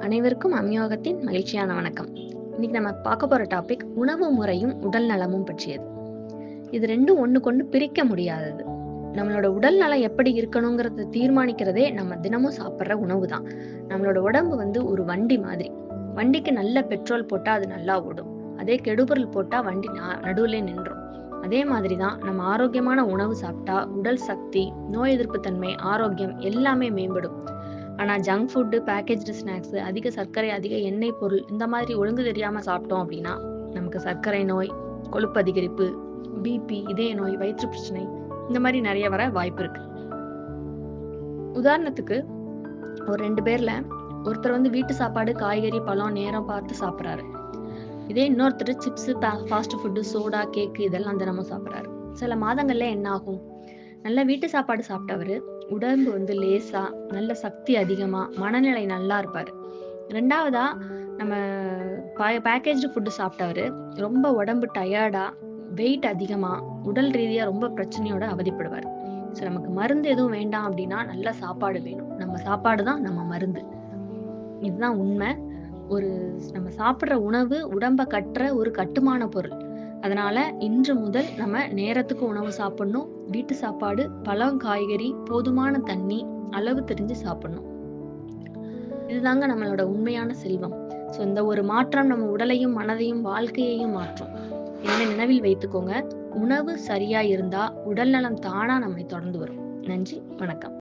அனைவருக்கும் அம்யோகத்தின் மகிழ்ச்சியான வணக்கம். இன்னைக்கு நம்ம பார்க்க போற டாபிக் உணவு முறையும் உடல் நலமும் பற்றியது. இது ரெண்டும் ஒண்ணுக்கொண்டு பிரிக்க முடியாதது. நம்மளோட உடல் நலம் எப்படி இருக்கணுங்கிறத தீர்மானிக்கிறதே நம்ம தினமும் சாப்பிட்ற உணவு தான். நம்மளோட உடம்பு ஒரு வண்டி மாதிரி. வண்டிக்கு நல்ல பெட்ரோல் போட்டா அது நல்லா ஓடும். அதே கெடுபொருள் போட்டா வண்டி நடுவுல நின்றும். அதே மாதிரிதான் நம்ம ஆரோக்கியமான உணவு சாப்பிட்டா உடல் சக்தி, நோய் எதிர்ப்பு தன்மை, ஆரோக்கியம் எல்லாமே மேம்படும். ஆனா ஜங்க் ஃபுட்டு, பேக்கேஜ்டு ஸ்நாக்ஸ், அதிக சர்க்கரை, அதிக எண்ணெய் பொருள் இந்த மாதிரி ஒழுங்கு தெரியாம சாப்பிட்டோம் அப்படின்னா நமக்கு சர்க்கரை நோய், கொழுப்பு அதிகரிப்பு, பிபி, இதய நோய், வயிற்று பிரச்சனை இந்த மாதிரி நிறைய வர வாய்ப்பு இருக்கு. உதாரணத்துக்கு ஒரு 2 பேர்ல ஒருத்தர் வீட்டு சாப்பாடு, காய்கறி, பழம் நேரம் பார்த்து சாப்பிட்றாரு. இதே இன்னொருத்தர் சிப்ஸ், ஃபாஸ்ட் ஃபுட்டு, சோடா, கேக்கு இதெல்லாம் தினமும் சாப்பிட்றாரு. சில மாதங்கள்ல என்ன ஆகும்? நல்ல வீட்டு சாப்பாடு சாப்பிட்டவரு உடம்பு லேசா, நல்ல சக்தி அதிகமா, மனநிலை நல்லா இருப்பாரு. 2வதா நம்ம பேக்கேஜ்டு ஃபுட்டு சாப்பிட்டவரு ரொம்ப உடம்பு டயர்டா, வெயிட் அதிகமா, உடல் ரீதியா ரொம்ப பிரச்சனையோட அவதிப்படுவார். நமக்கு மருந்து எதுவும் வேண்டாம் அப்படின்னா நல்ல சாப்பாடு வேணும். நம்ம சாப்பாடு தான் நம்ம மருந்து. இதுதான் உண்மை. நம்ம சாப்பிடுற உணவு உடம்ப கட்டுற ஒரு கட்டுமான பொருள். அதனால இன்று முதல் நம்ம நேரத்துக்கு உணவு சாப்பிடணும். வீட்டு சாப்பாடு, பழம், காய்கறி, போதுமான தண்ணி, அளவு தெரிஞ்சு சாப்பிடணும். இதுதாங்க நம்மளோட உண்மையான செல்வம். இந்த ஒரு மாற்றம் நம்ம உடலையும், மனதையும், வாழ்க்கையையும் மாற்றும். என்ன நினைவில் வைத்துக்கோங்க. உணவு சரியா இருந்தா உடல் நலம் தானா நம்மை தொடர்ந்து வரும். நன்றி, வணக்கம்.